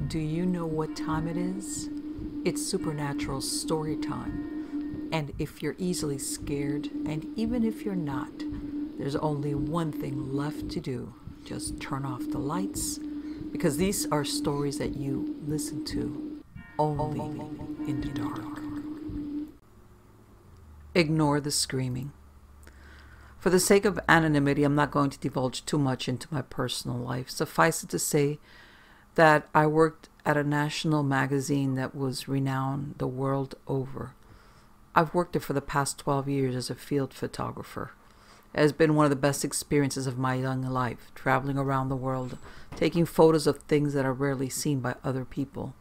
Do you know what time it is? It's supernatural story time. And if you're easily scared, and even if you're not, there's only one thing left to do. Just turn off the lights, because these are stories that you listen to only in the dark. Ignore the screaming. For the sake of anonymity, I'm not going to divulge too much into my personal life. Suffice it to say that I worked at a national magazine that was renowned the world over. I've worked there for the past 12 years as a field photographer. It has been one of the best experiences of my young life, traveling around the world, taking photos of things that are rarely seen by other people.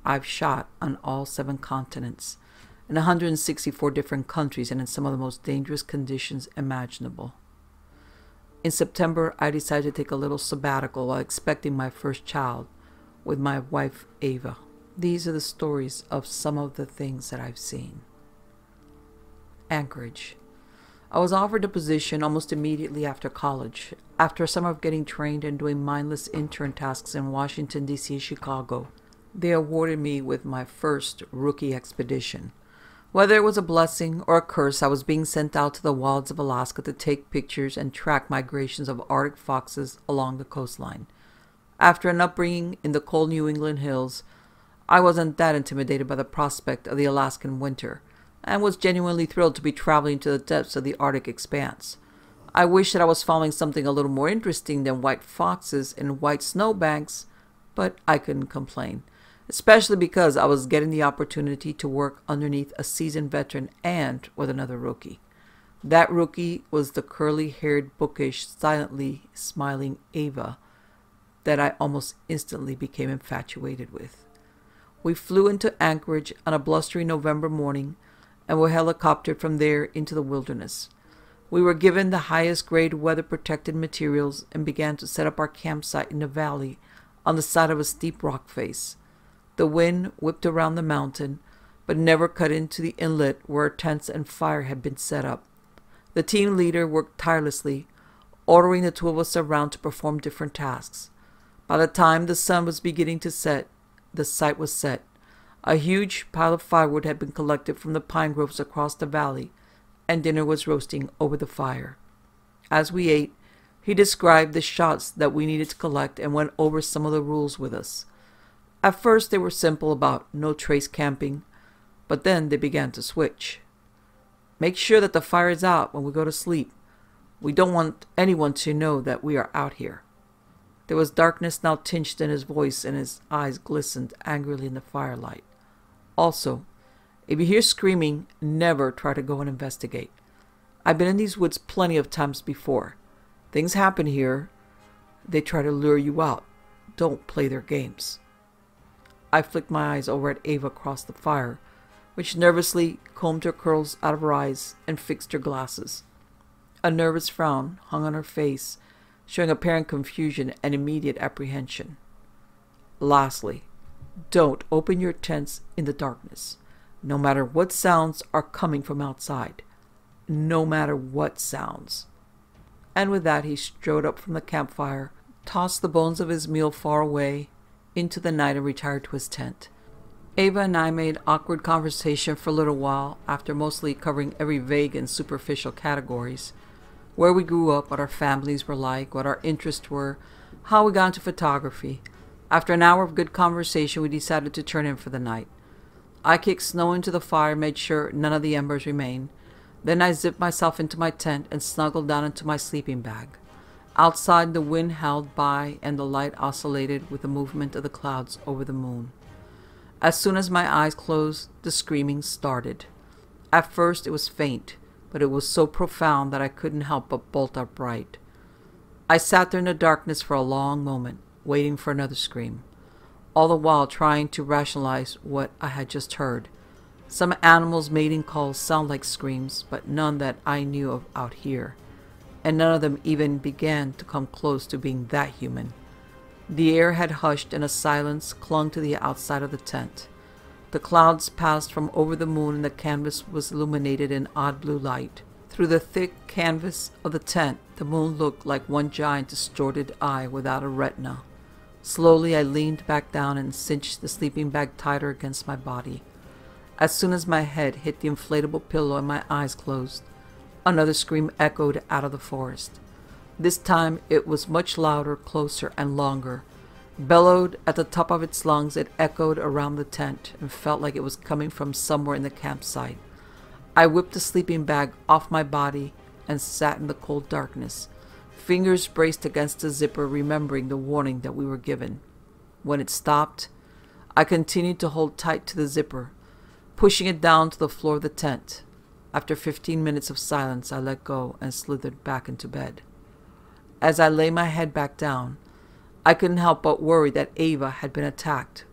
I've shot on all 7 continents, in 164 different countries, and in some of the most dangerous conditions imaginable. In September, I decided to take a little sabbatical while expecting my first child with my wife, Ava. These are the stories of some of the things that I've seen. Anchorage. I was offered a position almost immediately after college. After a summer of getting trained and doing mindless intern tasks in Washington, D.C. and Chicago, they awarded me with my first rookie expedition. Whether it was a blessing or a curse, I was being sent out to the wilds of Alaska to take pictures and track migrations of Arctic foxes along the coastline. After an upbringing in the cold New England hills, I wasn't that intimidated by the prospect of the Alaskan winter, and was genuinely thrilled to be traveling to the depths of the Arctic expanse. I wish that I was following something a little more interesting than white foxes and white snowbanks, but I couldn't complain, especially because I was getting the opportunity to work underneath a seasoned veteran and with another rookie. That rookie was the curly-haired, bookish, silently smiling Ava that I almost instantly became infatuated with. We flew into Anchorage on a blustery November morning and were helicoptered from there into the wilderness. We were given the highest grade weather-protected materials and began to set up our campsite in the valley on the side of a steep rock face. The wind whipped around the mountain, but never cut into the inlet where our tents and fire had been set up. The team leader worked tirelessly, ordering the 2 of us around to perform different tasks. By the time the sun was beginning to set, the site was set. A huge pile of firewood had been collected from the pine groves across the valley, and dinner was roasting over the fire. As we ate, he described the shots that we needed to collect and went over some of the rules with us. At first they were simple about no trace camping, but then they began to switch. Make sure that the fire is out when we go to sleep. We don't want anyone to know that we are out here. There was darkness now tinged in his voice, and his eyes glistened angrily in the firelight. Also, if you hear screaming, never try to go and investigate. I've been in these woods plenty of times before. Things happen here. They try to lure you out. Don't play their games. I flicked my eyes over at Ava across the fire, which nervously combed her curls out of her eyes and fixed her glasses. A nervous frown hung on her face, showing apparent confusion and immediate apprehension. Lastly, don't open your tents in the darkness, no matter what sounds are coming from outside. No matter what sounds. And with that, he strode up from the campfire, tossed the bones of his meal far away into the night, and retired to his tent. Ava and I made awkward conversation for a little while, after mostly covering every vague and superficial categories. Where we grew up, what our families were like, what our interests were, how we got into photography. After an hour of good conversation, we decided to turn in for the night. I kicked snow into the fire, made sure none of the embers remained. Then I zipped myself into my tent and snuggled down into my sleeping bag. Outside, the wind howled by and the light oscillated with the movement of the clouds over the moon. As soon as my eyes closed, the screaming started. At first it was faint, but it was so profound that I couldn't help but bolt upright. I sat there in the darkness for a long moment, waiting for another scream, all the while trying to rationalize what I had just heard. Some animals' mating calls sound like screams, but none that I knew of out here, and none of them even began to come close to being that human. The air had hushed and a silence clung to the outside of the tent. The clouds passed from over the moon and the canvas was illuminated in odd blue light. Through the thick canvas of the tent, the moon looked like one giant distorted eye without a retina. Slowly, I leaned back down and cinched the sleeping bag tighter against my body. As soon as my head hit the inflatable pillow and my eyes closed, another scream echoed out of the forest. This time, it was much louder, closer, and longer. Bellowed at the top of its lungs, it echoed around the tent and felt like it was coming from somewhere in the campsite. I whipped the sleeping bag off my body and sat in the cold darkness, fingers braced against the zipper, remembering the warning that we were given. When it stopped, I continued to hold tight to the zipper, pushing it down to the floor of the tent. After 15 minutes of silence, I let go and slithered back into bed. As I lay my head back down, I couldn't help but worry that Ava had been attacked.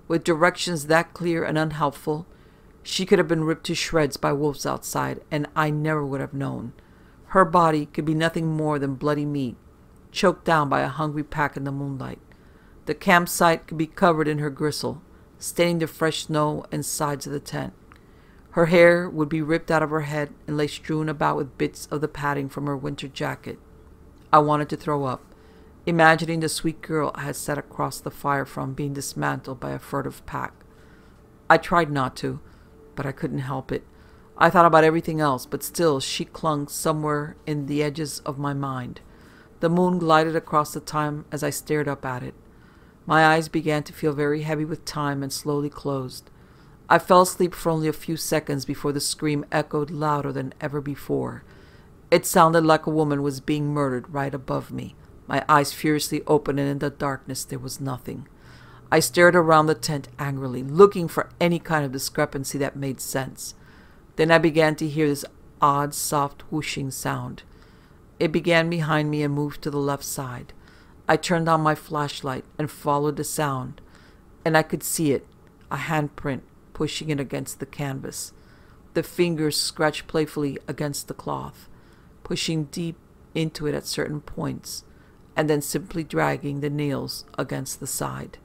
With directions that clear and unhelpful, she could have been ripped to shreds by wolves outside, and I never would have known. Her body could be nothing more than bloody meat, choked down by a hungry pack in the moonlight. The campsite could be covered in her gristle, staining the fresh snow and sides of the tent. Her hair would be ripped out of her head and lay strewn about with bits of the padding from her winter jacket. I wanted to throw up, imagining the sweet girl I had sat across the fire from being dismantled by a furtive pack. I tried not to, but I couldn't help it. I thought about everything else, but still she clung somewhere in the edges of my mind. The moon glided across the time as I stared up at it. My eyes began to feel very heavy with time and slowly closed. I fell asleep for only a few seconds before the scream echoed louder than ever before. It sounded like a woman was being murdered right above me. My eyes furiously opened, and in the darkness there was nothing. I stared around the tent angrily, looking for any kind of discrepancy that made sense. Then I began to hear this odd, soft whooshing sound. It began behind me and moved to the left side. I turned on my flashlight and followed the sound, and I could see it, a handprint pushing it against the canvas. The fingers scratched playfully against the cloth, pushing deep into it at certain points, and then simply dragging the nails against the side.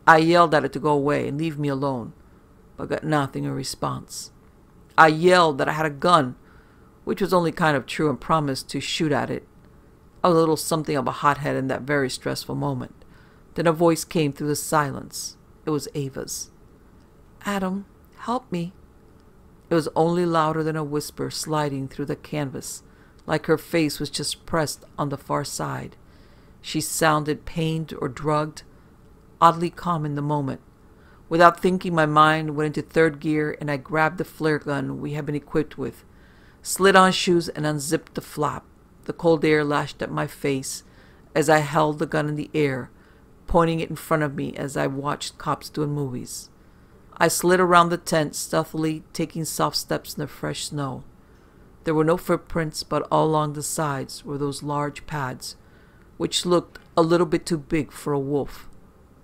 I yelled at it to go away and leave me alone, but got nothing in response. I yelled that I had a gun, which was only kind of true, and promised to shoot at it. I was a little something of a hothead in that very stressful moment. Then a voice came through the silence. It was Ava's. "Adam, help me." It was only louder than a whisper sliding through the canvas, like her face was just pressed on the far side. She sounded pained or drugged, oddly calm in the moment. Without thinking, my mind went into third gear, and I grabbed the flare gun we had been equipped with, slid on shoes, and unzipped the flap. The cold air lashed at my face as I held the gun in the air, pointing it in front of me as I watched cops do in movies. I slid around the tent, stealthily taking soft steps in the fresh snow. There were no footprints, but all along the sides were those large pads, which looked a little bit too big for a wolf,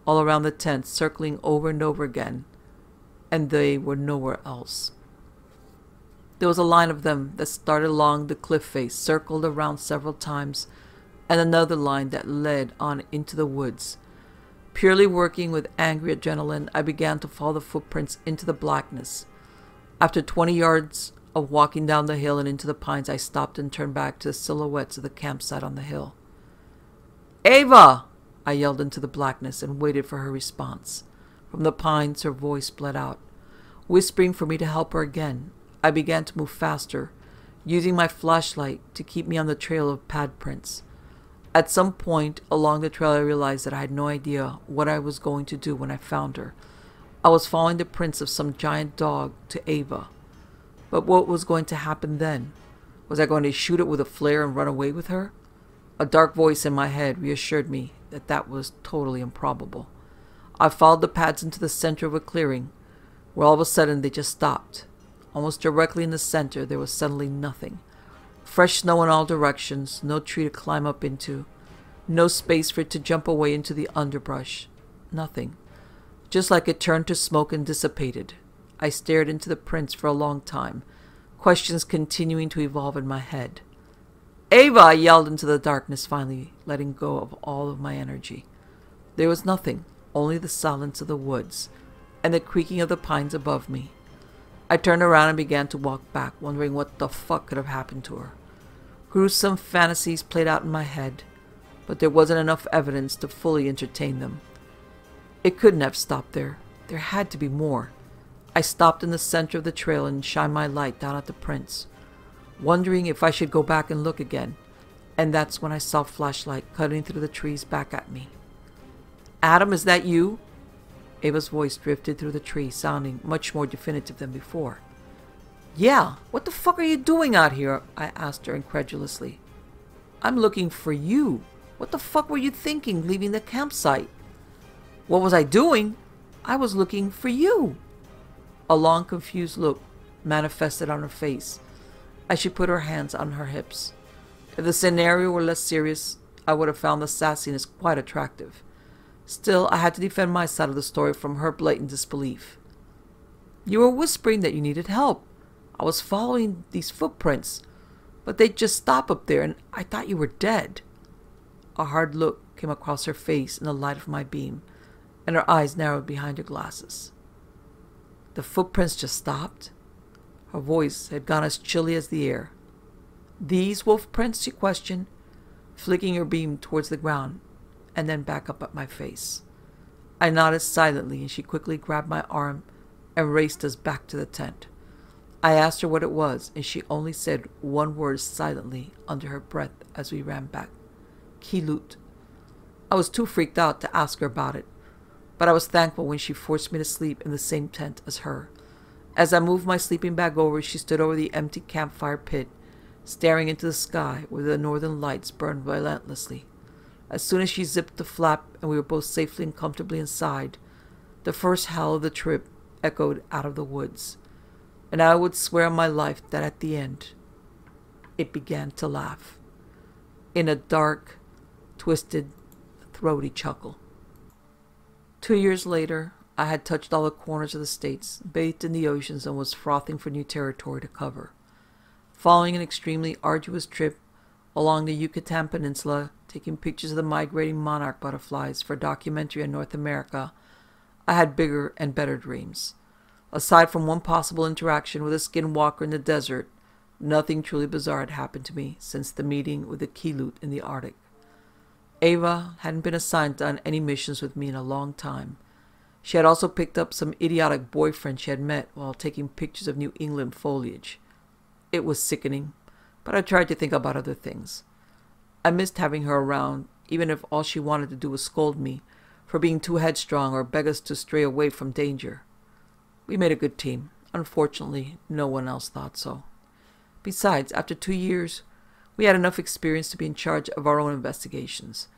all around the tent, circling over and over again, and they were nowhere else. There was a line of them that started along the cliff face, circled around several times, and another line that led on into the woods. Purely working with angry adrenaline, I began to follow the footprints into the blackness. After 20 yards of walking down the hill and into the pines, I stopped and turned back to the silhouettes of the campsite on the hill. "Ava!" I yelled into the blackness and waited for her response. From the pines, her voice bled out, whispering for me to help her again. I began to move faster, using my flashlight to keep me on the trail of pad prints. At some point along the trail, I realized that I had no idea what I was going to do when I found her. I was following the prints of some giant dog to Ava. But what was going to happen then? Was I going to shoot it with a flare and run away with her? A dark voice in my head reassured me that that was totally improbable. I followed the pads into the center of a clearing, where all of a sudden they just stopped. Almost directly in the center, there was suddenly nothing. Fresh snow in all directions, no tree to climb up into, no space for it to jump away into the underbrush. Nothing. Just like it turned to smoke and dissipated. I stared into the prints for a long time, questions continuing to evolve in my head. "Ava!" I yelled into the darkness, finally letting go of all of my energy. There was nothing, only the silence of the woods and the creaking of the pines above me. I turned around and began to walk back, wondering what the fuck could have happened to her. Gruesome fantasies played out in my head. but there wasn't enough evidence to fully entertain them. It couldn't have stopped there. There had to be more. I stopped in the center of the trail and shined my light down at the prints, wondering if I should go back and look again, and that's when I saw flashlight cutting through the trees back at me. "Adam, is that you?" Ava's voice drifted through the tree, sounding much more definitive than before. "Yeah, what the fuck are you doing out here?" I asked her incredulously. "I'm looking for you. What the fuck were you thinking leaving the campsite?" "What was I doing? I was looking for you." A long, confused look manifested on her face as she put her hands on her hips. If the scenario were less serious, I would have found the sassiness quite attractive. Still, I had to defend my side of the story from her blatant disbelief. "You were whispering that you needed help. I was following these footprints, but they just stop up there, and I thought you were dead." A hard look came across her face in the light of my beam, and her eyes narrowed behind her glasses. "The footprints just stopped?" Her voice had gone as chilly as the air. "These wolf prints?" she questioned, flicking her beam towards the ground and then back up at my face. I nodded silently, and she quickly grabbed my arm and raced us back to the tent. I asked her what it was, and she only said one word silently under her breath as we ran back. "Kilut." I was too freaked out to ask her about it, but I was thankful when she forced me to sleep in the same tent as her. As I moved my sleeping bag over, she stood over the empty campfire pit, staring into the sky where the northern lights burned relentlessly. As soon as she zipped the flap and we were both safely and comfortably inside, the first howl of the trip echoed out of the woods, and I would swear on my life that at the end, it began to laugh, in a dark, twisted, throaty chuckle. 2 years later, I had touched all the corners of the states, bathed in the oceans, and was frothing for new territory to cover. Following an extremely arduous trip along the Yucatan Peninsula, taking pictures of the migrating monarch butterflies for a documentary in North America, I had bigger and better dreams. Aside from one possible interaction with a skinwalker in the desert, nothing truly bizarre had happened to me since the meeting with the Kilut in the Arctic. Ava hadn't been assigned on any missions with me in a long time. She had also picked up some idiotic boyfriend she had met while taking pictures of New England foliage. It was sickening, but I tried to think about other things. I missed having her around, even if all she wanted to do was scold me for being too headstrong or beg us to stray away from danger. We made a good team. Unfortunately, no one else thought so. Besides, after 2 years, we had enough experience to be in charge of our own investigations.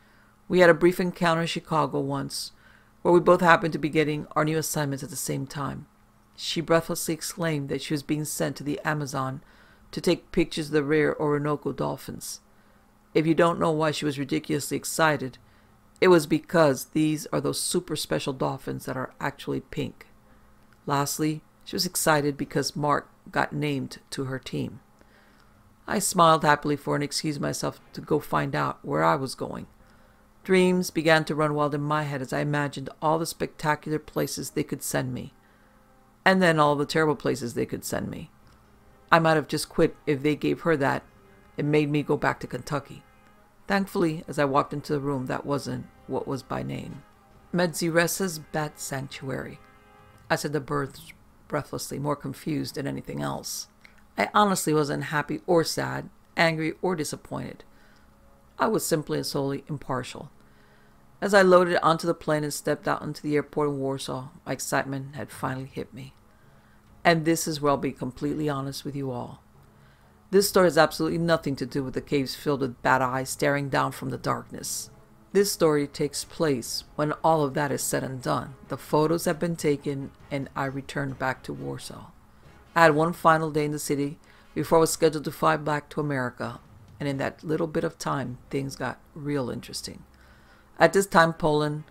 We had a brief encounter in Chicago once, where we both happened to be getting our new assignments at the same time. She breathlessly exclaimed that she was being sent to the Amazon to take pictures of the rare Orinoco dolphins. If you don't know why she was ridiculously excited, it was because these are those super special dolphins that are actually pink. Lastly, she was excited because Mark got named to her team. I smiled happily for her and excused myself to go find out where I was going. Dreams began to run wild in my head as I imagined all the spectacular places they could send me, and then all the terrible places they could send me. I might have just quit if they gave her that and made me go back to Kentucky. Thankfully, as I walked into the room, that wasn't what was by name. Medziresa's Bat Sanctuary, I said the birds breathlessly, more confused than anything else. I honestly wasn't happy or sad, angry or disappointed. I was simply and solely impartial. As I loaded onto the plane and stepped out into the airport in Warsaw, my excitement had finally hit me. And this is where I'll be completely honest with you all. This story has absolutely nothing to do with the caves filled with bad eyes staring down from the darkness. This story takes place when all of that is said and done. The photos have been taken and I returned back to Warsaw. I had one final day in the city before I was scheduled to fly back to America, and in that little bit of time, things got real interesting. At this time, Poland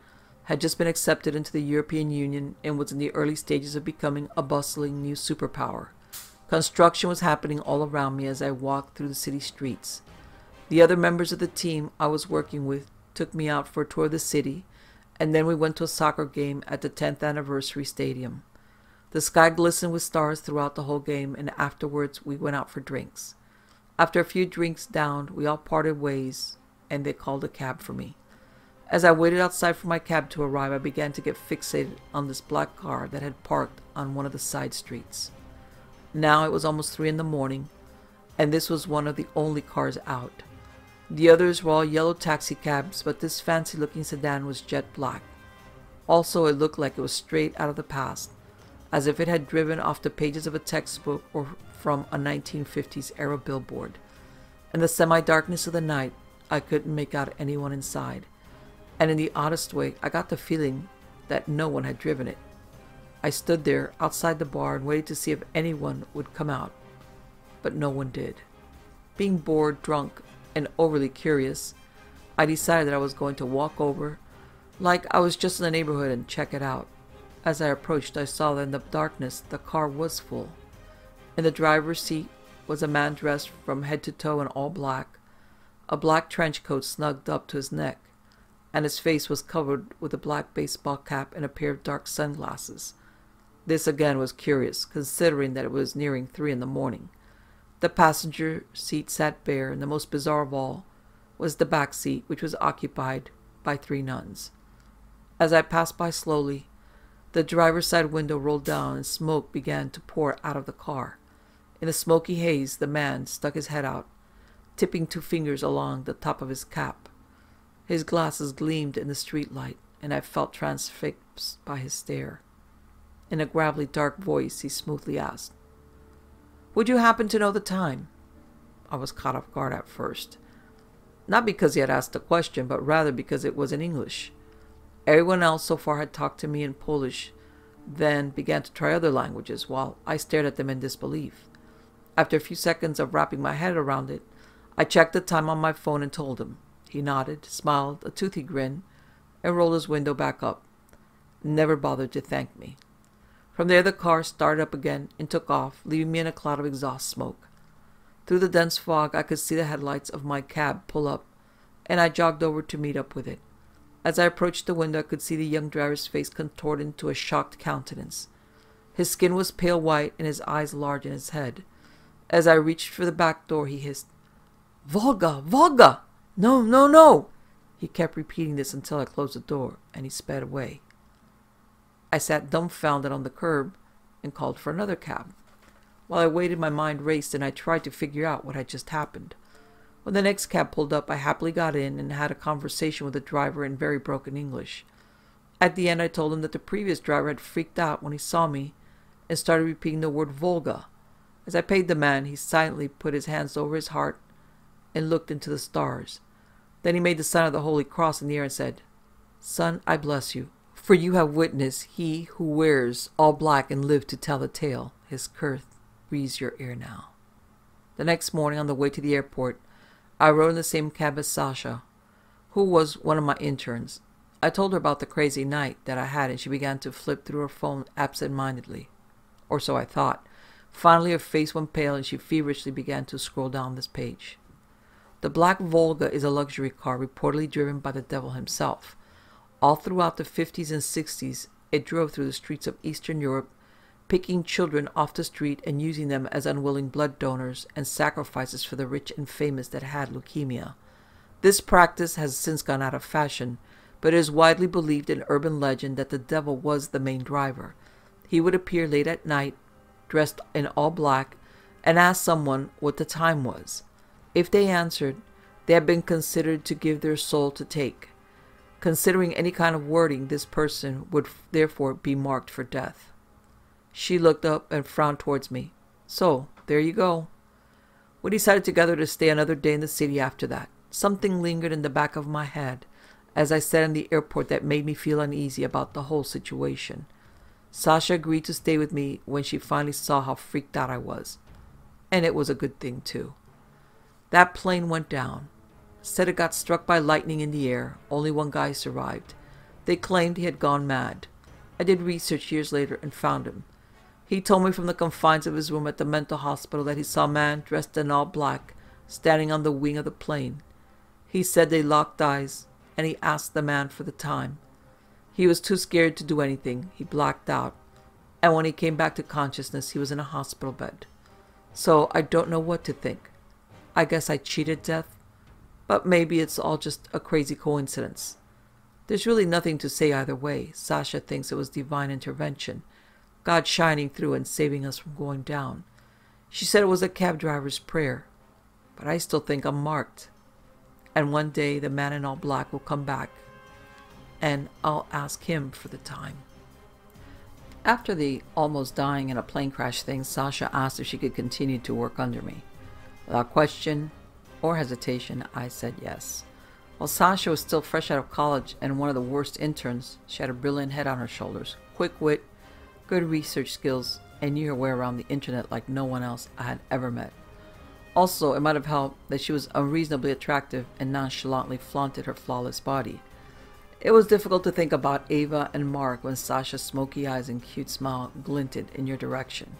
had just been accepted into the European Union and was in the early stages of becoming a bustling new superpower. Construction was happening all around me as I walked through the city streets. The other members of the team I was working with took me out for a tour of the city, and then we went to a soccer game at the 10th anniversary stadium. The sky glistened with stars throughout the whole game, and afterwards we went out for drinks. After a few drinks downed, we all parted ways, and they called a cab for me. As I waited outside for my cab to arrive, I began to get fixated on this black car that had parked on one of the side streets. Now it was almost 3 in the morning, and this was one of the only cars out. The others were all yellow taxi cabs, but this fancy-looking sedan was jet black. Also, it looked like it was straight out of the past, as if it had driven off the pages of a textbook or from a 1950s era billboard. In the semi-darkness of the night, I couldn't make out anyone inside, and in the oddest way, I got the feeling that no one had driven it. I stood there outside the bar and waited to see if anyone would come out, but no one did. Being bored, drunk, and overly curious, I decided that I was going to walk over, like I was just in the neighborhood, and check it out. As I approached, I saw that in the darkness the car was full. In the driver's seat was a man dressed from head to toe in all black, a black trench coat snugged up to his neck, and his face was covered with a black baseball cap and a pair of dark sunglasses. This again was curious, considering that it was nearing 3 in the morning. The passenger seat sat bare, and the most bizarre of all was the back seat, which was occupied by 3 nuns. As I passed by slowly, the driver's side window rolled down and smoke began to pour out of the car. In the smoky haze, the man stuck his head out, tipping 2 fingers along the top of his cap. His glasses gleamed in the streetlight, and I felt transfixed by his stare. In a gravelly, dark voice, he smoothly asked, "Would you happen to know the time?" I was caught off guard at first. Not because he had asked the question, but rather because it was in English. Everyone else so far had talked to me in Polish, then began to try other languages, while I stared at them in disbelief. After a few seconds of wrapping my head around it, I checked the time on my phone and told him. He nodded, smiled a toothy grin, and rolled his window back up. Never bothered to thank me. From there the car started up again and took off, leaving me in a cloud of exhaust smoke. Through the dense fog I could see the headlights of my cab pull up, and I jogged over to meet up with it. As I approached the window, I could see the young driver's face contorted into a shocked countenance. His skin was pale white and his eyes large in his head. As I reached for the back door, he hissed, "Volga! Volga! No, no, no!" He kept repeating this until I closed the door, and he sped away. I sat dumbfounded on the curb and called for another cab. While I waited, my mind raced, and I tried to figure out what had just happened. When the next cab pulled up, I happily got in and had a conversation with the driver in very broken English. At the end, I told him that the previous driver had freaked out when he saw me and started repeating the word Volga. As I paid the man, he silently put his hands over his heart and looked into the stars. Then he made the sign of the Holy Cross in the air and said, "Son, I bless you, for you have witnessed he who wears all black and lived to tell the tale. His curse breathes your ear now." The next morning, on the way to the airport, I rode in the same cab as Sasha, who was one of my interns. I told her about the crazy night that I had, and she began to flip through her phone absent-mindedly. Or so I thought. Finally, her face went pale, and she feverishly began to scroll down this page. The Black Volga is a luxury car reportedly driven by the devil himself. All throughout the 50s and 60s, it drove through the streets of Eastern Europe, picking children off the street and using them as unwilling blood donors and sacrifices for the rich and famous that had leukemia. This practice has since gone out of fashion, but it is widely believed in urban legend that the devil was the main driver. He would appear late at night, dressed in all black, and ask someone what the time was. If they answered, they had been considered to give their soul to take. Considering any kind of wording, this person would therefore be marked for death. She looked up and frowned towards me. So, there you go. We decided together to stay another day in the city after that. Something lingered in the back of my head as I sat in the airport that made me feel uneasy about the whole situation. Sasha agreed to stay with me when she finally saw how freaked out I was. And it was a good thing, too. That plane went down. Said it got struck by lightning in the air. Only one guy survived. They claimed he had gone mad. I did research years later and found him. He told me from the confines of his room at the mental hospital that he saw a man dressed in all black standing on the wing of the plane. He said they locked eyes, and he asked the man for the time. He was too scared to do anything. He blacked out, and when he came back to consciousness, he was in a hospital bed. So I don't know what to think. I guess I cheated death, But maybe it's all just a crazy coincidence. There's really nothing to say either way. Sasha thinks it was divine intervention, God shining through and saving us from going down. She said it was a cab driver's prayer, but I still think I'm marked. And one day the man in all black will come back, and I'll ask him for the time. After the almost dying in a plane crash thing, Sasha asked if she could continue to work under me. Without question or hesitation, I said yes. While Sasha was still fresh out of college and one of the worst interns, she had a brilliant head on her shoulders, quick wit, good research skills, and knew her way around the internet like no one else I had ever met. Also, it might have helped that she was unreasonably attractive and nonchalantly flaunted her flawless body. It was difficult to think about Ava and Mark when Sasha's smoky eyes and cute smile glinted in your direction.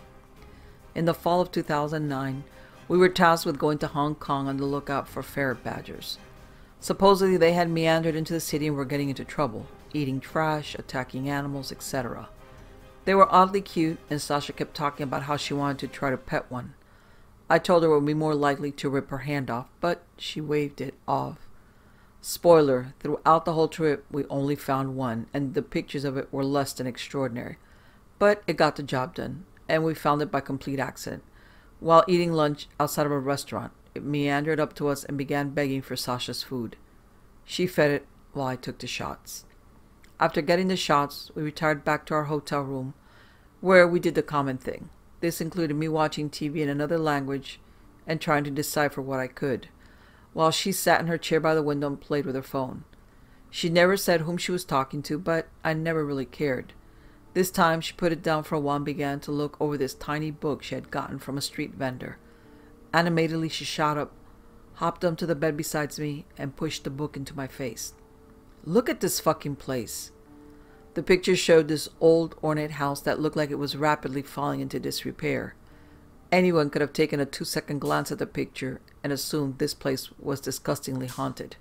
In the fall of 2009, we were tasked with going to Hong Kong on the lookout for ferret badgers. Supposedly they had meandered into the city and were getting into trouble, eating trash, attacking animals, etc. They were oddly cute, and Sasha kept talking about how she wanted to try to pet one. I told her it would be more likely to rip her hand off, but she waved it off. Spoiler, throughout the whole trip we only found one, and the pictures of it were less than extraordinary. But it got the job done, and we found it by complete accident. While eating lunch outside of a restaurant, it meandered up to us and began begging for Sasha's food. She fed it while I took the shots. After getting the shots, we retired back to our hotel room, where we did the common thing. This included me watching TV in another language and trying to decipher what I could, while she sat in her chair by the window and played with her phone. She never said whom she was talking to, but I never really cared. This time she put it down for a while and began to look over this tiny book she had gotten from a street vendor. Animatedly she shot up, hopped onto the bed beside me, and pushed the book into my face. Look at this fucking place. The picture showed this old, ornate house that looked like it was rapidly falling into disrepair. Anyone could have taken a 2-second glance at the picture and assumed this place was disgustingly haunted.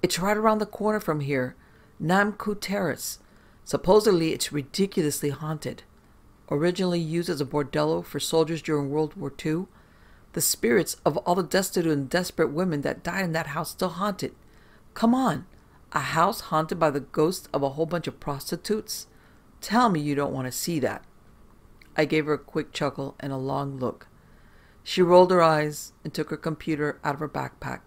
It's right around the corner from here, Nam Ku Terrace. Supposedly it's ridiculously haunted. Originally used as a bordello for soldiers during World War II, the spirits of all the destitute and desperate women that died in that house still haunt it. Come on, a house haunted by the ghost of a whole bunch of prostitutes? Tell me you don't want to see that. I gave her a quick chuckle and a long look. She rolled her eyes and took her computer out of her backpack.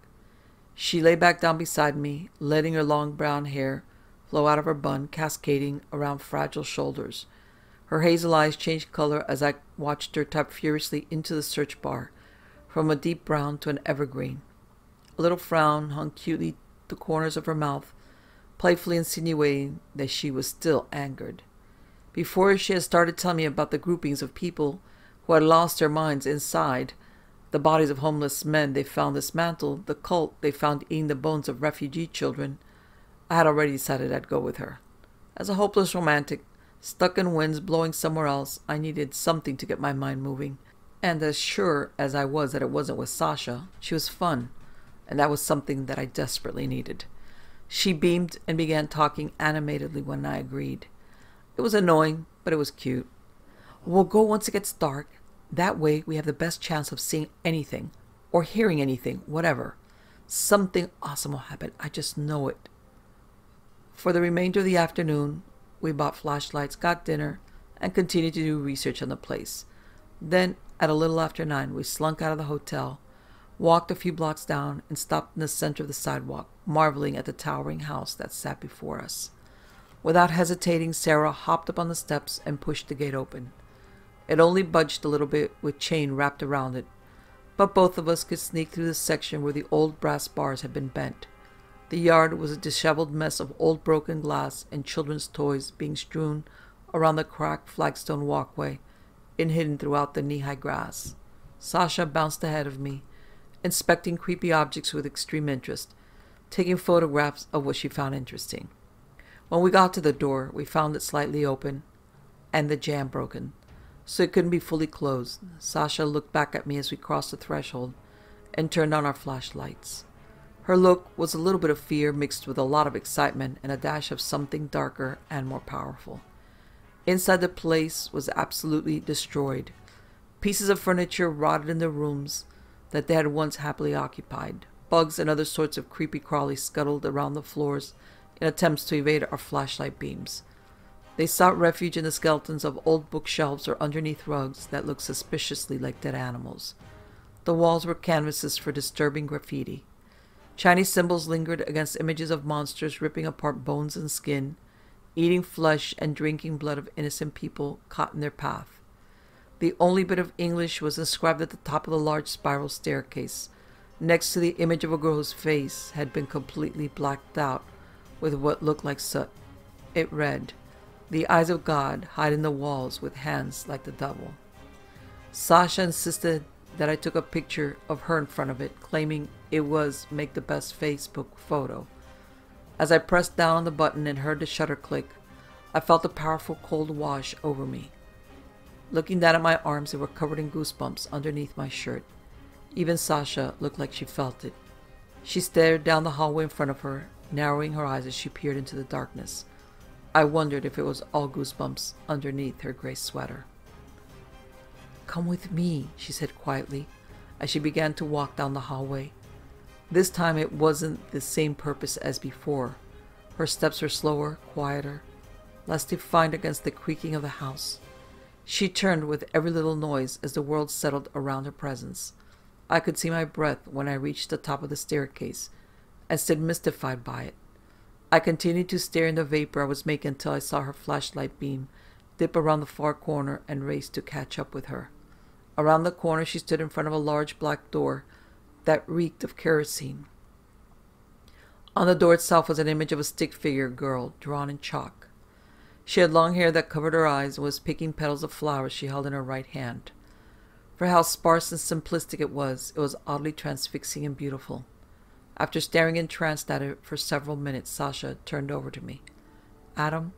She lay back down beside me, letting her long brown hair flow out of her bun, cascading around fragile shoulders. Her hazel eyes changed color as I watched her type furiously into the search bar, from a deep brown to an evergreen. A little frown hung cutely the corners of her mouth, playfully insinuating that she was still angered. Before she had started telling me about the groupings of people who had lost their minds inside, the bodies of homeless men they found dismantled, the cult they found eating the bones of refugee children, I had already decided I'd go with her. As a hopeless romantic, stuck in winds blowing somewhere else, I needed something to get my mind moving. And as sure as I was that it wasn't with Sasha, she was fun, and that was something that I desperately needed. She beamed and began talking animatedly when I agreed. It was annoying, but it was cute. We'll go once it gets dark. That way we have the best chance of seeing anything, or hearing anything, whatever. Something awesome will happen, I just know it. For the remainder of the afternoon, we bought flashlights, got dinner, and continued to do research on the place. Then, at a little after 9, we slunk out of the hotel, walked a few blocks down, and stopped in the center of the sidewalk, marveling at the towering house that sat before us. Without hesitating, Sarah hopped up on the steps and pushed the gate open. It only budged a little bit with chain wrapped around it, but both of us could sneak through the section where the old brass bars had been bent. The yard was a disheveled mess of old broken glass and children's toys being strewn around the cracked flagstone walkway and hidden throughout the knee-high grass. Sasha bounced ahead of me, inspecting creepy objects with extreme interest, taking photographs of what she found interesting. When we got to the door, we found it slightly open and the jamb broken, so it couldn't be fully closed. Sasha looked back at me as we crossed the threshold and turned on our flashlights. Her look was a little bit of fear mixed with a lot of excitement and a dash of something darker and more powerful. Inside the place was absolutely destroyed. Pieces of furniture rotted in the rooms that they had once happily occupied. Bugs and other sorts of creepy crawlies scuttled around the floors in attempts to evade our flashlight beams. They sought refuge in the skeletons of old bookshelves or underneath rugs that looked suspiciously like dead animals. The walls were canvases for disturbing graffiti. Chinese symbols lingered against images of monsters ripping apart bones and skin, eating flesh and drinking blood of innocent people caught in their path. The only bit of English was inscribed at the top of the large spiral staircase, next to the image of a girl whose face had been completely blacked out with what looked like soot. It read, "The eyes of God hide in the walls with hands like the devil." Sasha insisted that I took a picture of her in front of it, claiming it was make the best Facebook photo. As I pressed down on the button and heard the shutter click, I felt a powerful cold wash over me. Looking down at my arms, they were covered in goosebumps underneath my shirt. Even Sasha looked like she felt it. She stared down the hallway in front of her, narrowing her eyes as she peered into the darkness. I wondered if it was all goosebumps underneath her gray sweater. "Come with me," she said quietly, as she began to walk down the hallway. This time it wasn't the same purpose as before. Her steps were slower, quieter, less defined against the creaking of the house. She turned with every little noise as the world settled around her presence. I could see my breath when I reached the top of the staircase and stood mystified by it. I continued to stare in the vapor I was making until I saw her flashlight beam dip around the far corner and raced to catch up with her. Around the corner she stood in front of a large black door that reeked of kerosene. On the door itself was an image of a stick-figure girl drawn in chalk. She had long hair that covered her eyes and was picking petals of flowers she held in her right hand. For how sparse and simplistic it was oddly transfixing and beautiful. After staring entranced at it for several minutes, Sasha turned over to me. "Adam,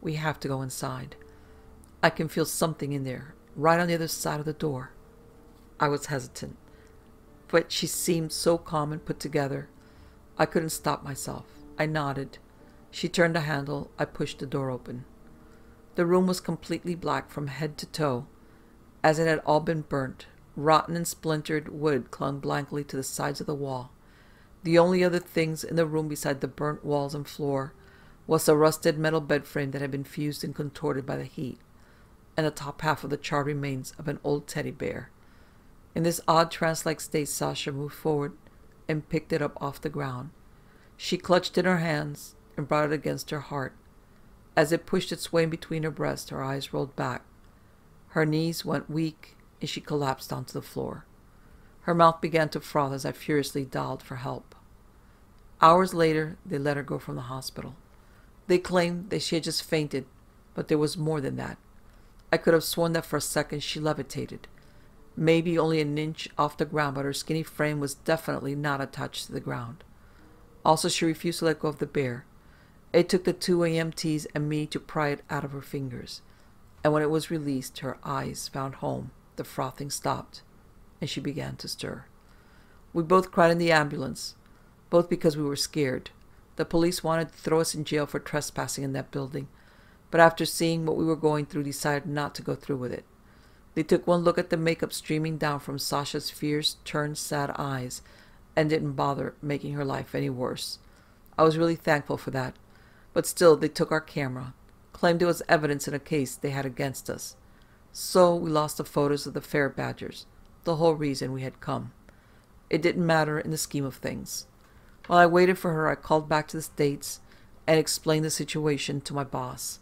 we have to go inside. I can feel something in there, right on the other side of the door." I was hesitant, but she seemed so calm and put together. I couldn't stop myself. I nodded. She turned the handle. I pushed the door open. The room was completely black from head to toe, as it had all been burnt. Rotten and splintered wood clung blankly to the sides of the wall. The only other things in the room beside the burnt walls and floor was a rusted metal bed frame that had been fused and contorted by the heat, and the top half of the charred remains of an old teddy bear. In this odd trance-like state, Sasha moved forward and picked it up off the ground. She clutched it in her hands and brought it against her heart. As it pushed its way in between her breasts, her eyes rolled back. Her knees went weak and she collapsed onto the floor. Her mouth began to froth as I furiously dialed for help. Hours later, they let her go from the hospital. They claimed that she had just fainted, but there was more than that. I could have sworn that for a second she levitated. Maybe only an inch off the ground, but her skinny frame was definitely not attached to the ground. Also, she refused to let go of the bear. It took the 2 EMTs and me to pry it out of her fingers. And when it was released, her eyes found home, the frothing stopped, and she began to stir. We both cried in the ambulance, both because we were scared. The police wanted to throw us in jail for trespassing in that building, but after seeing what we were going through, decided not to go through with it. They took one look at the makeup streaming down from Sasha's fierce, turned sad eyes and didn't bother making her life any worse. I was really thankful for that, but still they took our camera, claimed it was evidence in a case they had against us. So we lost the photos of the fair badgers, the whole reason we had come. It didn't matter in the scheme of things. While I waited for her, I called back to the States and explained the situation to my boss.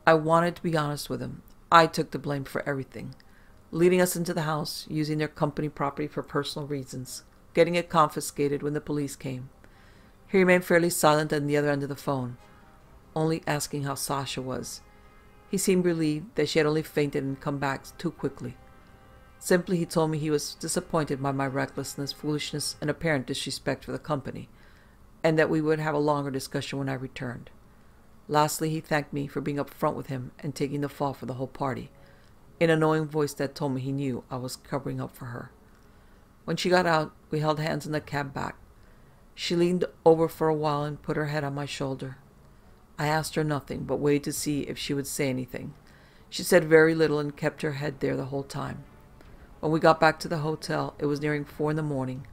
I wanted to be honest with him. I took the blame for everything. Leading us into the house, using their company property for personal reasons, getting it confiscated when the police came. He remained fairly silent on the other end of the phone, only asking how Sasha was. He seemed relieved that she had only fainted and come back too quickly. Simply, he told me he was disappointed by my recklessness, foolishness, and apparent disrespect for the company, and that we would have a longer discussion when I returned. Lastly, he thanked me for being upfront with him and taking the fall for the whole party, in a knowing voice that told me he knew I was covering up for her. When she got out, we held hands in the cab back. She leaned over for a while and put her head on my shoulder. I asked her nothing, but waited to see if she would say anything. She said very little and kept her head there the whole time. When we got back to the hotel, it was nearing 4 in the morning.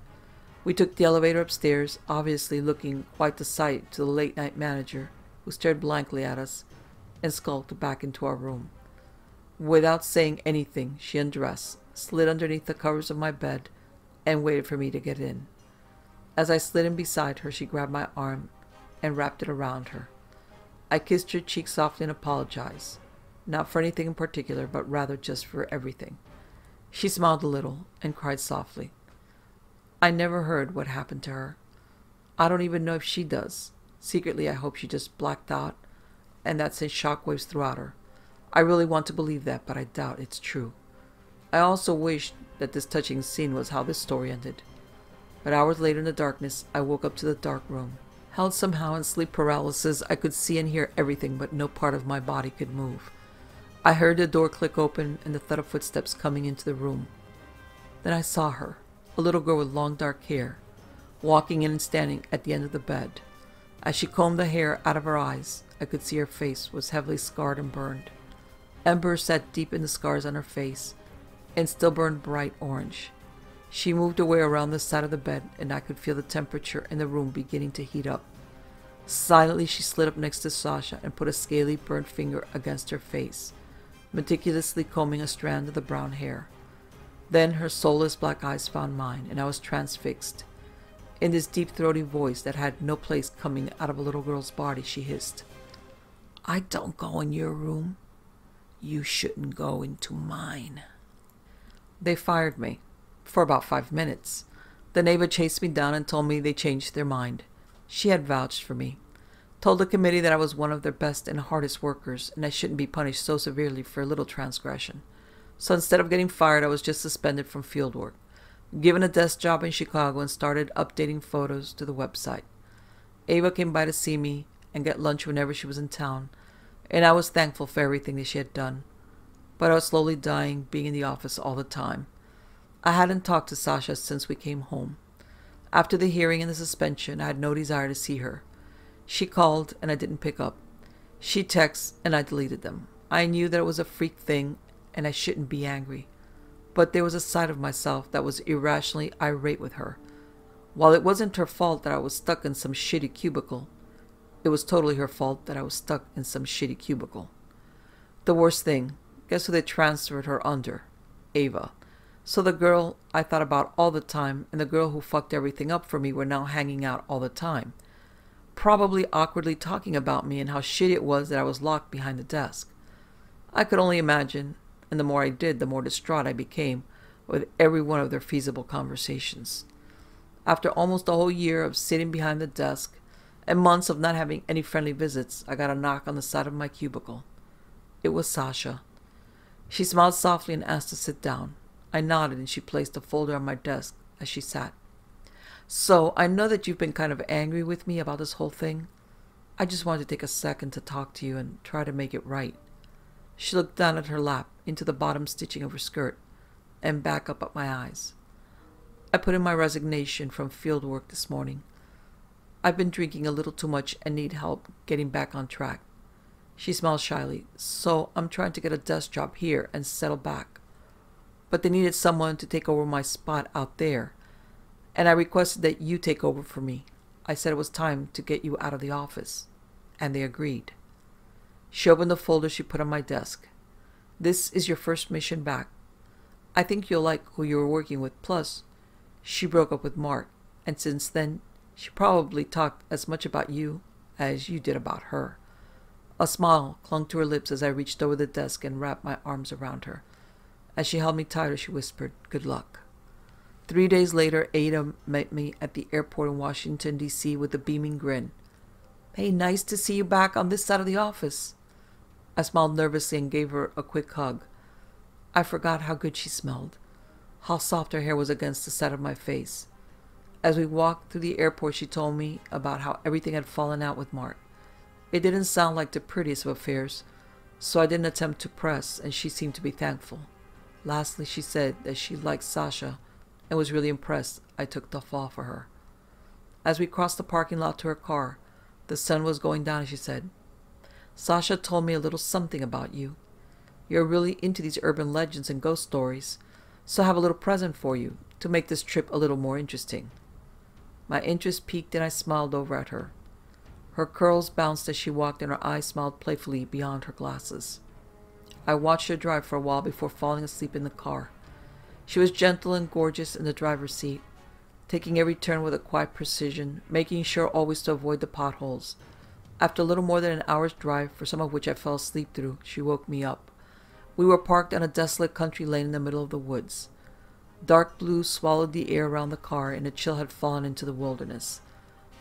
We took the elevator upstairs, obviously looking quite the sight to the late-night manager, who stared blankly at us and skulked back into our room. Without saying anything, she undressed, slid underneath the covers of my bed, and waited for me to get in. As I slid in beside her, she grabbed my arm and wrapped it around her. I kissed her cheek softly and apologized, not for anything in particular, but rather just for everything. She smiled a little and cried softly. I never heard what happened to her. I don't even know if she does. Secretly, I hope she just blacked out and that sent shockwaves throughout her. I really want to believe that, but I doubt it's true. I also wish that this touching scene was how this story ended. But hours later in the darkness, I woke up to the dark room. Held somehow in sleep paralysis, I could see and hear everything, but no part of my body could move. I heard the door click open and the thud of footsteps coming into the room. Then I saw her, a little girl with long dark hair, walking in and standing at the end of the bed. As she combed the hair out of her eyes, I could see her face was heavily scarred and burned. Embers sat deep in the scars on her face and still burned bright orange. She moved away around the side of the bed, and I could feel the temperature in the room beginning to heat up. Silently, she slid up next to Sasha and put a scaly, burnt finger against her face, meticulously combing a strand of the brown hair. Then her soulless black eyes found mine, and I was transfixed. In this deep, throaty voice that had no place coming out of a little girl's body, she hissed, "I don't go in your room. You shouldn't go into mine." They fired me. For about 5 minutes. The neighbor chased me down and told me they changed their mind. She had vouched for me. Told the committee that I was one of their best and hardest workers, and I shouldn't be punished so severely for a little transgression. So instead of getting fired, I was just suspended from field work, given a desk job in Chicago, and started updating photos to the website. Ava came by to see me and get lunch whenever she was in town, and I was thankful for everything that she had done. But I was slowly dying being in the office all the time. I hadn't talked to Sasha since we came home. After the hearing and the suspension, I had no desire to see her. She called, and I didn't pick up. She texted, and I deleted them. I knew that it was a freak thing, and I shouldn't be angry. But there was a side of myself that was irrationally irate with her. While it wasn't her fault that I was stuck in some shitty cubicle, it was totally her fault that I was stuck in some shitty cubicle. The worst thing, guess who they transferred her under? Ava. So the girl I thought about all the time and the girl who fucked everything up for me were now hanging out all the time. Probably awkwardly talking about me and how shitty it was that I was locked behind the desk. I could only imagine, and the more I did, the more distraught I became with every one of their feasible conversations. After almost a whole year of sitting behind the desk and months of not having any friendly visits, I got a knock on the side of my cubicle. It was Sasha. She smiled softly and asked to sit down. I nodded, and she placed a folder on my desk as she sat. "So, I know that you've been kind of angry with me about this whole thing. I just wanted to take a second to talk to you and try to make it right." She looked down at her lap, into the bottom stitching of her skirt, and back up at my eyes. "I put in my resignation from field work this morning. I've been drinking a little too much and need help getting back on track." She smiled shyly. "So, I'm trying to get a desk job here and settle back. But they needed someone to take over my spot out there, and I requested that you take over for me. I said it was time to get you out of the office, and they agreed." She opened the folder she put on my desk. "This is your first mission back. I think you'll like who you were working with. Plus, she broke up with Mark, and since then, she probably talked as much about you as you did about her." A smile clung to her lips as I reached over the desk and wrapped my arms around her. As she held me tighter, she whispered, "Good luck." 3 days later, Ada met me at the airport in Washington, D.C. with a beaming grin. "Hey, nice to see you back on this side of the office." I smiled nervously and gave her a quick hug. I forgot how good she smelled, how soft her hair was against the side of my face. As we walked through the airport, she told me about how everything had fallen out with Mark. It didn't sound like the prettiest of affairs, so I didn't attempt to press, and she seemed to be thankful. Lastly, she said that she liked Sasha and was really impressed I took the fall for her. As we crossed the parking lot to her car, the sun was going down, and she said, "Sasha told me a little something about you. You're really into these urban legends and ghost stories, so I have a little present for you to make this trip a little more interesting." My interest piqued and I smiled over at her. Her curls bounced as she walked and her eyes smiled playfully beyond her glasses. I watched her drive for a while before falling asleep in the car. She was gentle and gorgeous in the driver's seat, taking every turn with a quiet precision, making sure always to avoid the potholes. After a little more than an hour's drive, for some of which I fell asleep through, she woke me up. We were parked on a desolate country lane in the middle of the woods. Dark blue swallowed the air around the car, and a chill had fallen into the wilderness.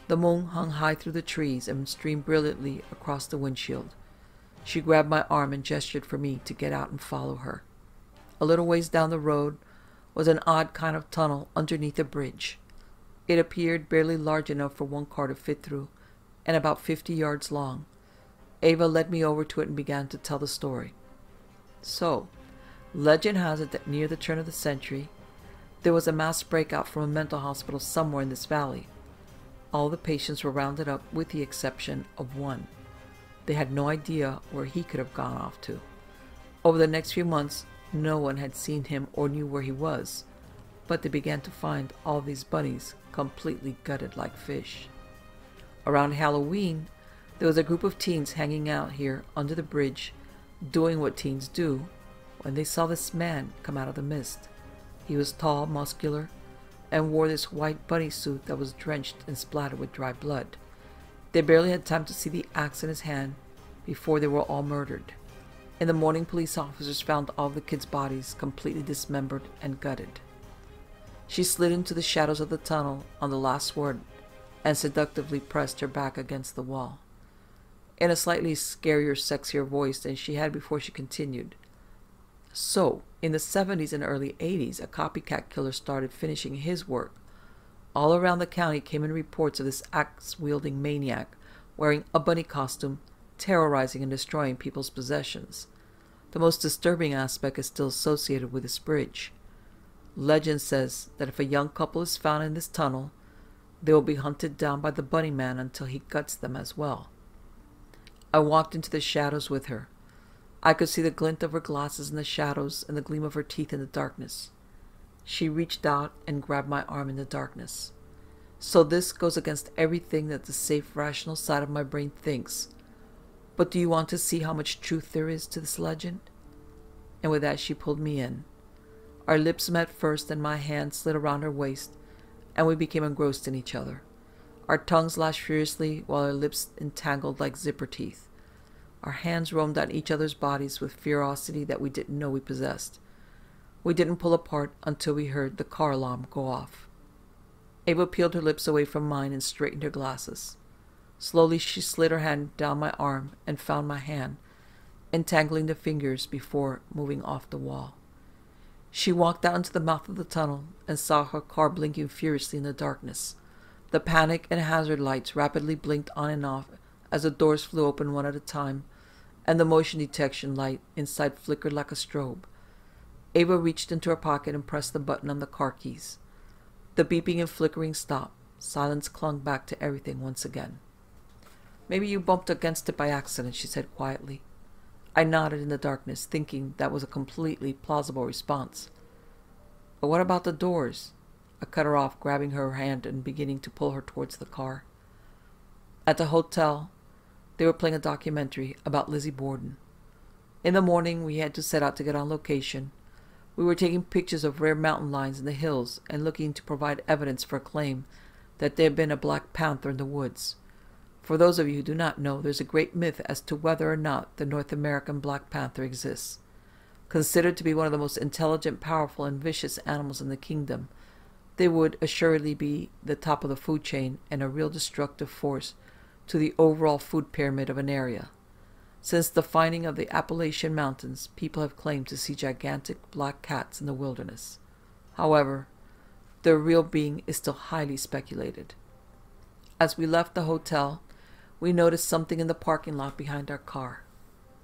The moon hung high through the trees and streamed brilliantly across the windshield. She grabbed my arm and gestured for me to get out and follow her. A little ways down the road was an odd kind of tunnel underneath a bridge. It appeared barely large enough for one car to fit through, and about 50 yards long. Ava led me over to it and began to tell the story. So, legend has it that near the turn of the century, there was a mass breakout from a mental hospital somewhere in this valley. All the patients were rounded up with the exception of one. They had no idea where he could have gone off to. Over the next few months, no one had seen him or knew where he was, but they began to find all these bunnies completely gutted like fish. Around Halloween, there was a group of teens hanging out here under the bridge, doing what teens do, when they saw this man come out of the mist. He was tall, muscular, and wore this white bunny suit that was drenched and splattered with dry blood. They barely had time to see the axe in his hand before they were all murdered. In the morning, police officers found all the kids' bodies completely dismembered and gutted. She slid into the shadows of the tunnel on the last word and seductively pressed her back against the wall. In a slightly scarier, sexier voice than she had before, she continued. So, in the 70s and early 80s, a copycat killer started finishing his work. All around the county came in reports of this axe-wielding maniac wearing a bunny costume, terrorizing and destroying people's possessions. The most disturbing aspect is still associated with this bridge. Legend says that if a young couple is found in this tunnel, they will be hunted down by the bunny man until he guts them as well. I walked into the shadows with her. I could see the glint of her glasses in the shadows and the gleam of her teeth in the darkness. She reached out and grabbed my arm in the darkness. So this goes against everything that the safe, rational side of my brain thinks. But do you want to see how much truth there is to this legend? And with that, she pulled me in. Our lips met first, and my hand slid around her waist, and we became engrossed in each other. Our tongues lashed furiously while our lips entangled like zipper teeth. Our hands roamed on each other's bodies with ferocity that we didn't know we possessed. We didn't pull apart until we heard the car alarm go off. Ava peeled her lips away from mine and straightened her glasses. Slowly she slid her hand down my arm and found my hand, entangling the fingers before moving off the wall. She walked out into the mouth of the tunnel and saw her car blinking furiously in the darkness. The panic and hazard lights rapidly blinked on and off as the doors flew open one at a time, and the motion detection light inside flickered like a strobe. Ava reached into her pocket and pressed the button on the car keys. The beeping and flickering stopped. Silence clung back to everything once again. "Maybe you bumped against it by accident," she said quietly. I nodded in the darkness, thinking that was a completely plausible response. "But what about the doors?" I cut her off, grabbing her hand and beginning to pull her towards the car. At the hotel, they were playing a documentary about Lizzie Borden. In the morning, we had to set out to get on location. We were taking pictures of rare mountain lions in the hills and looking to provide evidence for a claim that there had been a black panther in the woods. For those of you who do not know, there's a great myth as to whether or not the North American black panther exists. Considered to be one of the most intelligent, powerful, and vicious animals in the kingdom, they would assuredly be the top of the food chain and a real destructive force to the overall food pyramid of an area. Since the finding of the Appalachian Mountains, people have claimed to see gigantic black cats in the wilderness. However, their real being is still highly speculated. As we left the hotel, we noticed something in the parking lot behind our car.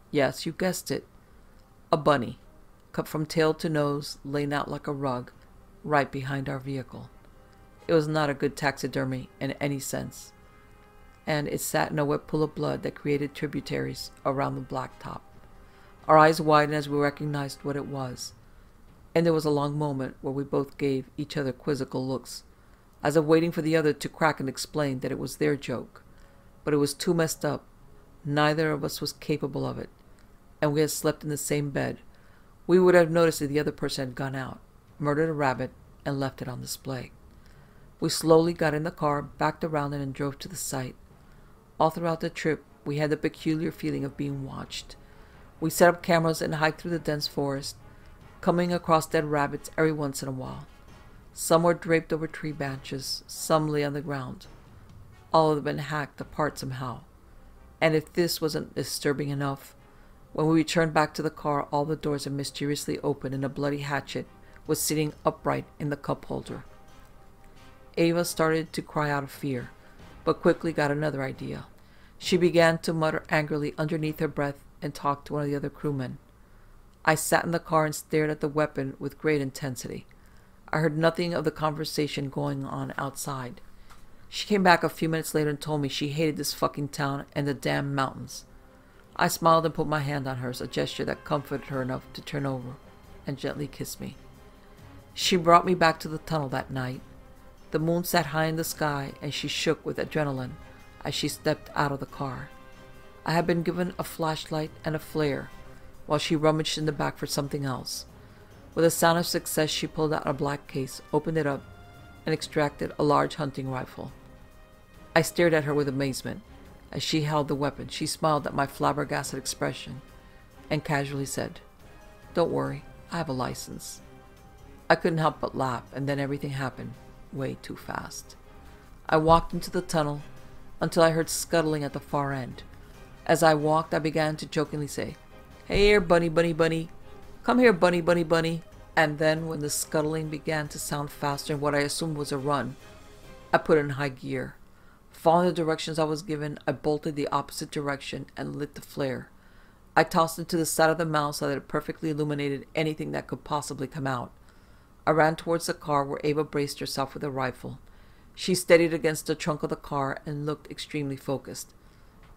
Yes, you guessed it. A bunny, cut from tail to nose, laying out like a rug, right behind our vehicle. It was not a good taxidermy in any sense, and it sat in a wet pool of blood that created tributaries around the blacktop. Our eyes widened as we recognized what it was, and there was a long moment where we both gave each other quizzical looks, as if waiting for the other to crack and explain that it was their joke. But it was too messed up. Neither of us was capable of it, and we had slept in the same bed. We would have noticed if the other person had gone out, murdered a rabbit, and left it on display. We slowly got in the car, backed around it, and drove to the site. All throughout the trip, we had the peculiar feeling of being watched. We set up cameras and hiked through the dense forest, coming across dead rabbits every once in a while. Some were draped over tree branches, some lay on the ground. All of them had been hacked apart somehow. And if this wasn't disturbing enough, when we returned back to the car, all the doors had mysteriously opened and a bloody hatchet was sitting upright in the cup holder. Ava started to cry out of fear, but quickly got another idea. She began to mutter angrily underneath her breath and talk to one of the other crewmen. I sat in the car and stared at the weapon with great intensity. I heard nothing of the conversation going on outside. She came back a few minutes later and told me she hated this fucking town and the damn mountains. I smiled and put my hand on hers, a gesture that comforted her enough to turn over and gently kiss me. She brought me back to the tunnel that night. The moon sat high in the sky and she shook with adrenaline as she stepped out of the car. I had been given a flashlight and a flare while she rummaged in the back for something else. With a sound of success, she pulled out a black case, opened it up, and extracted a large hunting rifle. I stared at her with amazement. As she held the weapon, she smiled at my flabbergasted expression and casually said, "Don't worry, I have a license." I couldn't help but laugh, and then everything happened way too fast. I walked into the tunnel until I heard scuttling at the far end. As I walked, I began to jokingly say, "Hey here, bunny, bunny, bunny. Come here, bunny, bunny, bunny." And then when the scuttling began to sound faster in what I assumed was a run, I put it in high gear. Following the directions I was given, I bolted the opposite direction and lit the flare. I tossed it to the side of the mound so that it perfectly illuminated anything that could possibly come out. I ran towards the car where Ava braced herself with a rifle. She steadied against the trunk of the car and looked extremely focused.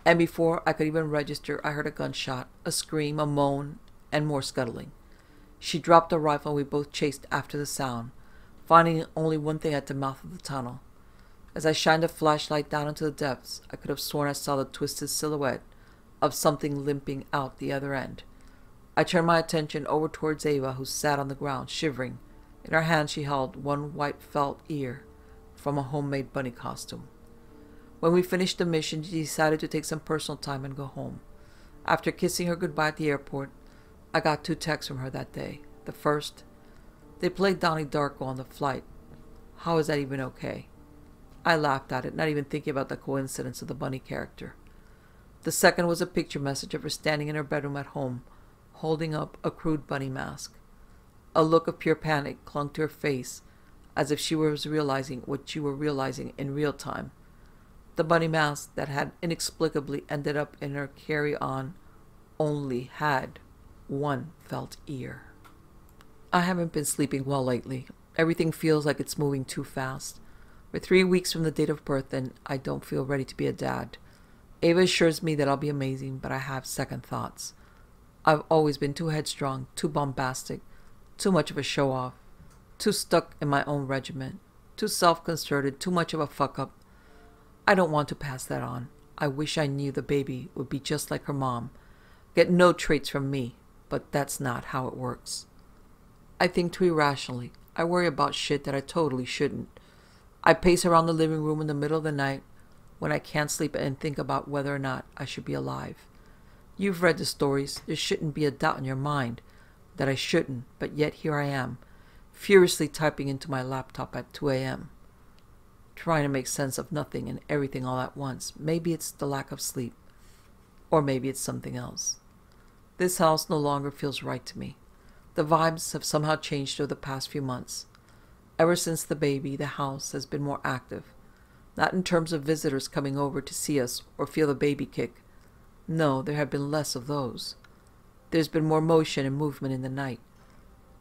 And before I could even register, I heard a gunshot, a scream, a moan, and more scuttling. She dropped the rifle and we both chased after the sound, finding only one thing at the mouth of the tunnel. As I shined a flashlight down into the depths, I could have sworn I saw the twisted silhouette of something limping out the other end. I turned my attention over towards Ava, who sat on the ground, shivering. In her hand she held one white felt ear from a homemade bunny costume. When we finished the mission, she decided to take some personal time and go home. After kissing her goodbye at the airport, I got 2 texts from her that day. The first, "They played Donnie Darko on the flight. How is that even okay?" I laughed at it, not even thinking about the coincidence of the bunny character. The second was a picture message of her standing in her bedroom at home, holding up a crude bunny mask. A look of pure panic clung to her face, as if she was realizing what you were realizing in real time. The bunny mask that had inexplicably ended up in her carry-on only had one felt ear. I haven't been sleeping well lately. Everything feels like it's moving too fast. We're 3 weeks from the date of birth and I don't feel ready to be a dad. Ava assures me that I'll be amazing, but I have second thoughts. I've always been too headstrong, too bombastic, too much of a show-off, too stuck in my own regiment, too self-concerted, too much of a fuck-up. I don't want to pass that on. I wish I knew the baby would be just like her mom, get no traits from me, but that's not how it works. I think too irrationally. I worry about shit that I totally shouldn't. I pace around the living room in the middle of the night when I can't sleep and think about whether or not I should be alive. You've read the stories. There shouldn't be a doubt in your mind that I shouldn't, but yet here I am, furiously typing into my laptop at 2 a.m., trying to make sense of nothing and everything all at once. Maybe it's the lack of sleep, or maybe it's something else. This house no longer feels right to me. The vibes have somehow changed over the past few months. Ever since the baby, the house has been more active. Not in terms of visitors coming over to see us or feel the baby kick. No, there have been less of those. There's been more motion and movement in the night.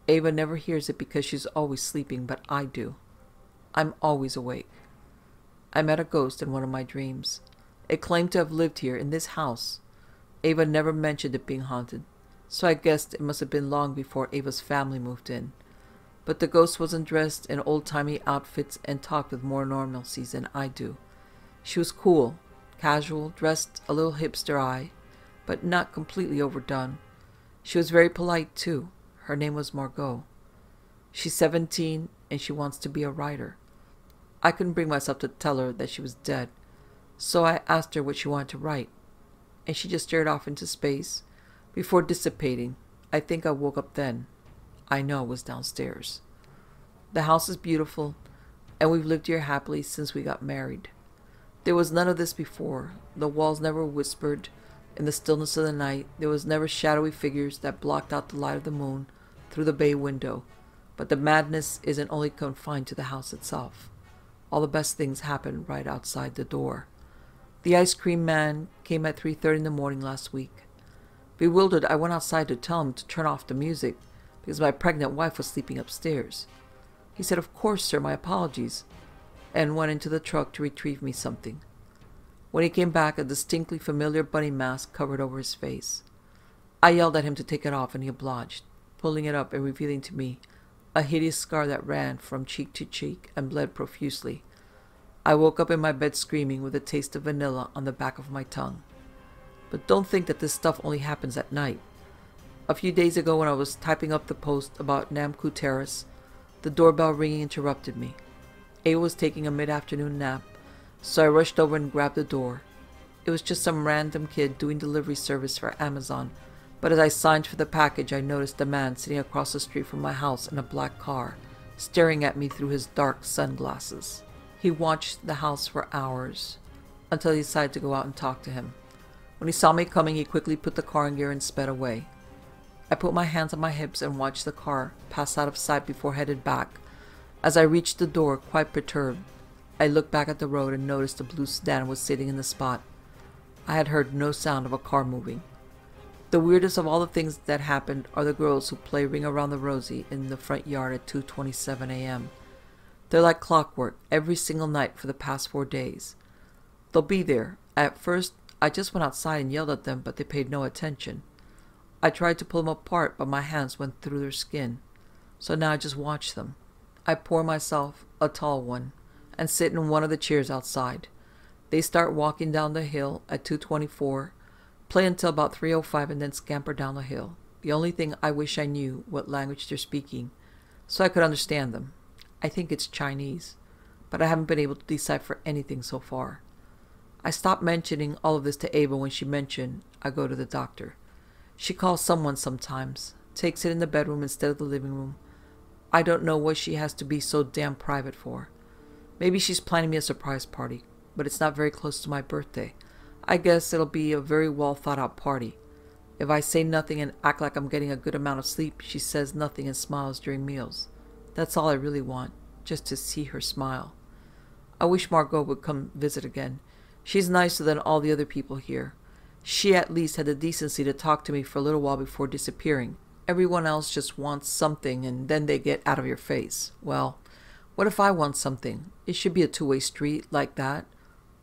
Ava never hears it because she's always sleeping, but I do. I'm always awake. I met a ghost in one of my dreams. It claimed to have lived here in this house. Ava never mentioned it being haunted, so I guessed it must have been long before Ava's family moved in. but the ghost wasn't dressed in old-timey outfits and talked with more normalcy than I do. She was cool, casual, dressed a little hipster-eye, but not completely overdone. She was very polite, too. Her name was Margot. She's 17, and she wants to be a writer. I couldn't bring myself to tell her that she was dead, so I asked her what she wanted to write, and she just stared off into space before dissipating. I think I woke up then. I know it was downstairs. The house is beautiful, and we've lived here happily since we got married. There was none of this before. The walls never whispered. In the stillness of the night, there was never shadowy figures that blocked out the light of the moon through the bay window. But the madness isn't only confined to the house itself. All the best things happen right outside the door. The ice cream man came at 3:30 in the morning last week. Bewildered, I went outside to tell him to turn off the music because my pregnant wife was sleeping upstairs. He said, "Of course, sir, my apologies," and went into the truck to retrieve me something. When he came back, a distinctly familiar bunny mask covered over his face. I yelled at him to take it off, and he obliged, pulling it up and revealing to me a hideous scar that ran from cheek to cheek and bled profusely. I woke up in my bed screaming with a taste of vanilla on the back of my tongue. But don't think that this stuff only happens at night. A few days ago, when I was typing up the post about Namku Terrace, the doorbell ringing interrupted me. Ava was taking a mid-afternoon nap, so I rushed over and grabbed the door. It was just some random kid doing delivery service for Amazon, but as I signed for the package, I noticed a man sitting across the street from my house in a black car, staring at me through his dark sunglasses. He watched the house for hours, until he decided to go out and talk to him. When he saw me coming, he quickly put the car in gear and sped away. I put my hands on my hips and watched the car pass out of sight before headed back. As I reached the door, quite perturbed, I looked back at the road and noticed the blue sedan was sitting in the spot. I had heard no sound of a car moving. The weirdest of all the things that happened are the girls who play Ring Around the Rosie in the front yard at 2:27 a.m. They're like clockwork every single night for the past 4 days. They'll be there. At first, I just went outside and yelled at them, but they paid no attention. I tried to pull them apart, but my hands went through their skin. So now I just watch them. I pour myself a tall one and sit in one of the chairs outside. They start walking down the hill at 2:24, play until about 3:05, and then scamper down the hill. The only thing I wish I knew what language they're speaking, so I could understand them. I think it's Chinese, but I haven't been able to decipher anything so far. I stopped mentioning all of this to Ava when she mentioned I go to the doctor. She calls someone sometimes, takes it in the bedroom instead of the living room. I don't know what she has to be so damn private for. Maybe she's planning me a surprise party, but it's not very close to my birthday. I guess it'll be a very well thought out party. If I say nothing and act like I'm getting a good amount of sleep, she says nothing and smiles during meals. That's all I really want, just to see her smile. I wish Margot would come visit again. She's nicer than all the other people here. She at least had the decency to talk to me for a little while before disappearing. Everyone else just wants something and then they get out of your face. Well, what if I want something? It should be a two-way street like that.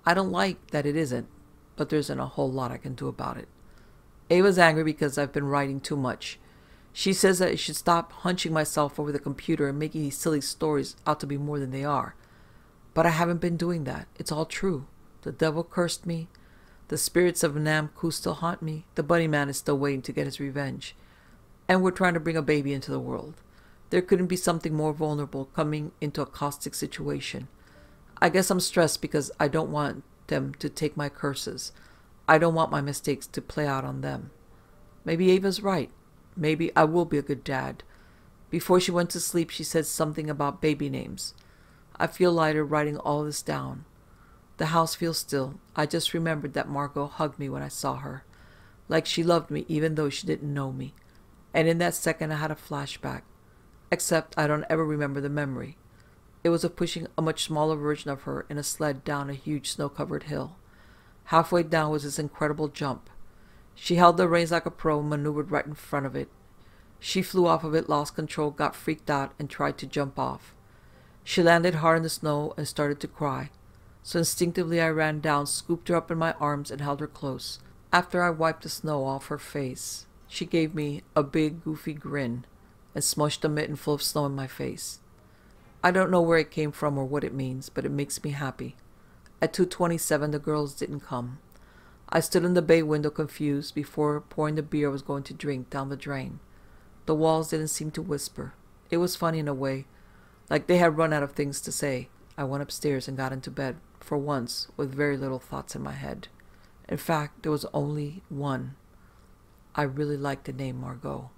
I don't like that it isn't, but there isn't a whole lot I can do about it. Ava's angry because I've been writing too much. She says that I should stop hunching myself over the computer and making these silly stories out to be more than they are. But I haven't been doing that. It's all true. The devil cursed me. The spirits of Namku still haunt me. The bunny man is still waiting to get his revenge. And we're trying to bring a baby into the world. There couldn't be something more vulnerable coming into a caustic situation. I guess I'm stressed because I don't want them to take my curses. I don't want my mistakes to play out on them. Maybe Ava's right. Maybe I will be a good dad. Before she went to sleep, she said something about baby names. I feel lighter writing all this down. The house feels still. I just remembered that Margot hugged me when I saw her, like she loved me even though she didn't know me. And in that second I had a flashback, except I don't ever remember the memory. It was of pushing a much smaller version of her in a sled down a huge snow-covered hill. Halfway down was this incredible jump. She held the reins like a pro and maneuvered right in front of it. She flew off of it, lost control, got freaked out, and tried to jump off. She landed hard in the snow and started to cry. So instinctively I ran down, scooped her up in my arms, and held her close. After I wiped the snow off her face, she gave me a big, goofy grin. and smushed a mitten full of snow in my face. I don't know where it came from or what it means, but it makes me happy. At 2:27, the girls didn't come. I stood in the bay window confused before pouring the beer I was going to drink down the drain. The walls didn't seem to whisper. It was funny in a way, like they had run out of things to say. I went upstairs and got into bed, for once, with very little thoughts in my head. In fact, there was only one. I really liked the name Margot.